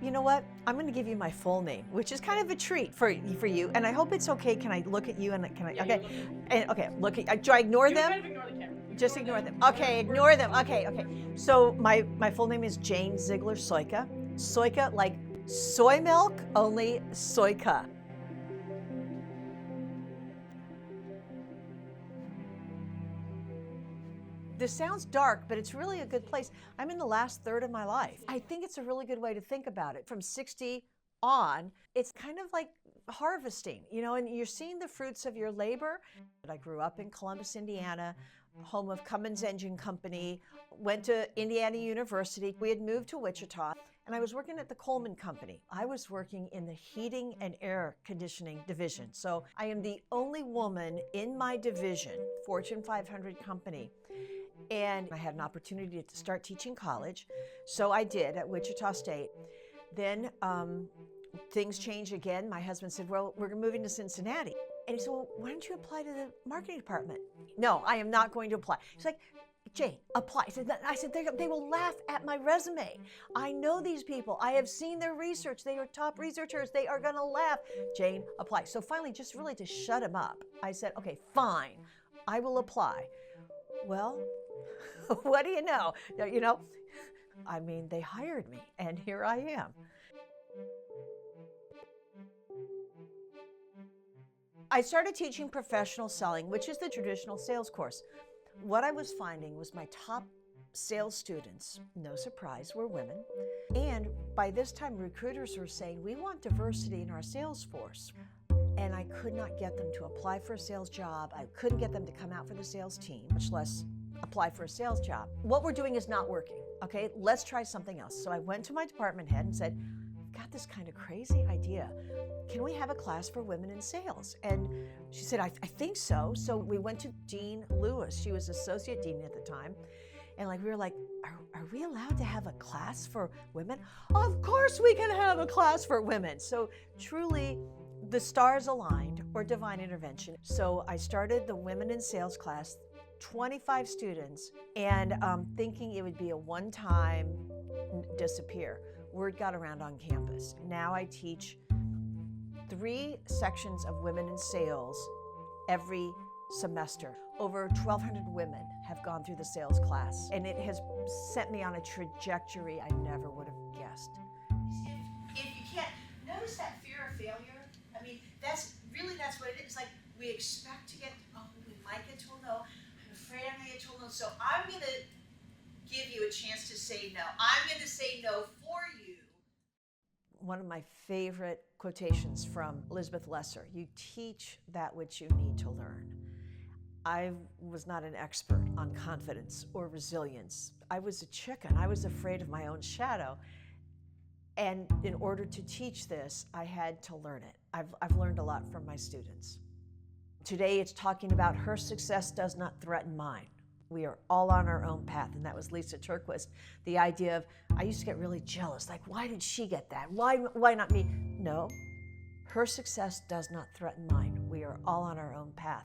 you know what? I'm going to give you my full name, which is kind of a treat for you. And I hope it's okay. Can I look at you and can I? Yeah, okay. And okay. Look at. Do I ignore them? Kind of ignore the camera. Just ignore them. Okay. Ignore them. Okay. So my full name is Jane Ziegler Sojka. Sojka like soy milk, only Sojka. This sounds dark, but it's really a good place. I'm in the last third of my life. I think it's a really good way to think about it. From 60 on, it's kind of like harvesting, and you're seeing the fruits of your labor. I grew up in Columbus, Indiana, home of Cummins Engine Company, went to Indiana University. We had moved to Wichita, and I was working at the Coleman Company. I was working in the heating and air conditioning division. So I am the only woman in my division, Fortune 500 company. And I had an opportunity to start teaching college. So I did at Wichita State. Then things changed again. My husband said, well, we're moving to Cincinnati. And he said, well, why don't you apply to the marketing department? No, I am not going to apply. He's like, Jane, apply. I said, they will laugh at my resume. I know these people. I have seen their research. They are top researchers. They are going to laugh. Jane, apply. So finally, just really to shut him up, I said, okay, fine. I will apply. Well, what do you know? They hired me, and here I am. I started teaching professional selling, which is the traditional sales course. What I was finding was my top sales students, no surprise, were women. And by this time, recruiters were saying, we want diversity in our sales force. And I could not get them to apply for a sales job. I couldn't get them to come out for the sales team, much less apply for a sales job. What we're doing is not working, okay? Let's try something else. So I went to my department head and said, I've got this kind of crazy idea. Can we have a class for women in sales? And she said, I think so. So we went to Dean Lewis. She was associate dean at the time. And we were like, are we allowed to have a class for women? Of course we can have a class for women. So truly, the stars aligned, or divine intervention. So I started the Women in Sales class, 25 students, and thinking it would be a one-time disappear. Word got around on campus. Now I teach 3 sections of Women in Sales every semester. Over 1,200 women have gone through the sales class, and it has sent me on a trajectory I never would have guessed. If you can't notice that fear of failure, that's what it is. Like, we expect to get, we might get told no. I'm afraid I'm going to get told no. So I'm going to give you a chance to say no. I'm going to say no for you. One of my favorite quotations from Elizabeth Lesser, you teach that which you need to learn. I was not an expert on confidence or resilience. I was a chicken. I was afraid of my own shadow. And in order to teach this, I had to learn it. I've learned a lot from my students. Today it's talking about her success does not threaten mine. We are all on our own path, and that was Lisa Turquist. The idea of, I used to get really jealous, like, why did she get that? Why not me? No, her success does not threaten mine. We are all on our own path.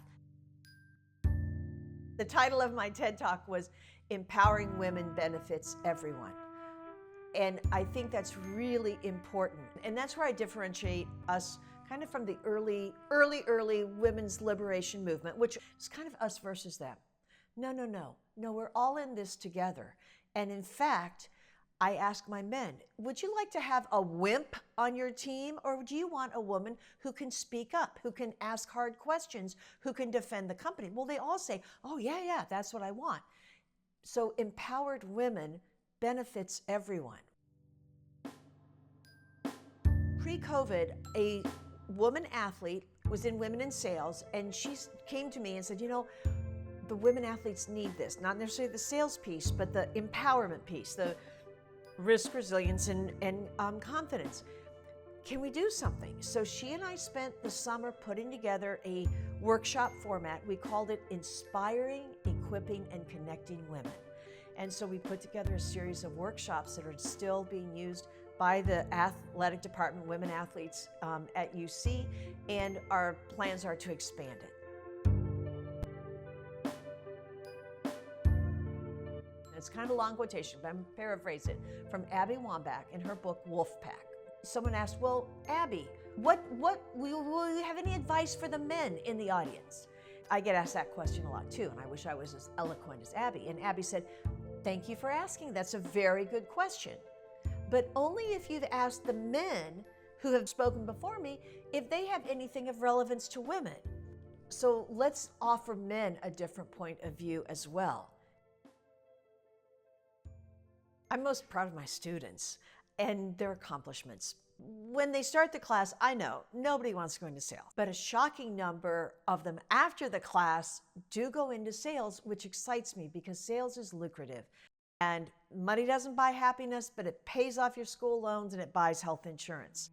The title of my TED Talk was Empowering Women Benefits Everyone. And I think that's really important. And that's where I differentiate us kind of from the early women's liberation movement, which is kind of us versus them. No, we're all in this together. And in fact, I ask my men, would you like to have a wimp on your team, or do you want a woman who can speak up, who can ask hard questions, who can defend the company? Well, they all say, oh yeah, that's what I want. So empowered women benefits everyone. Pre-COVID, a woman athlete was in Women in Sales, and she came to me and said, the women athletes need this, not necessarily the sales piece, but the empowerment piece, the risk, resilience, and confidence. Can we do something? So she and I spent the summer putting together a workshop format. We called it Inspiring, Equipping, and Connecting Women. And so we put together a series of workshops that are still being used by the athletic department, women athletes at UC, and our plans are to expand it. It's kind of a long quotation, but I'm paraphrasing it from Abby Wambach in her book, Wolfpack. Someone asked, well, Abby, will you have any advice for the men in the audience? I get asked that question a lot too, and I wish I was as eloquent as Abby. And Abby said, thank you for asking. That's a very good question. But only if you've asked the men who have spoken before me if they have anything of relevance to women. So let's offer men a different point of view as well. I'm most proud of my students and their accomplishments. When they start the class, I know nobody wants to go into sales, but a shocking number of them after the class do go into sales, which excites me because sales is lucrative. And money doesn't buy happiness, but it pays off your school loans and it buys health insurance.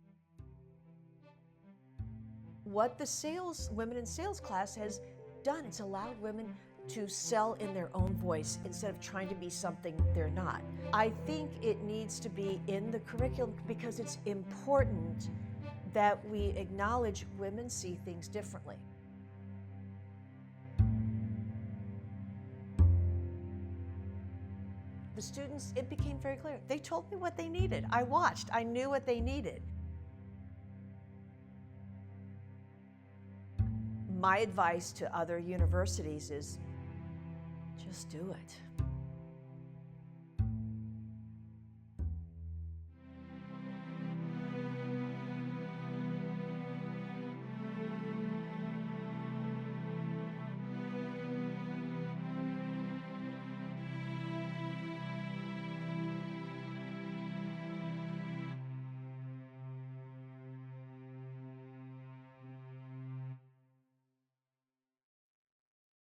What the women in sales class has done, it's allowed women to sell in their own voice instead of trying to be something they're not. I think it needs to be in the curriculum because it's important that we acknowledge women see things differently. The students, it became very clear. They told me what they needed. I watched, I knew what they needed. My advice to other universities is just do it.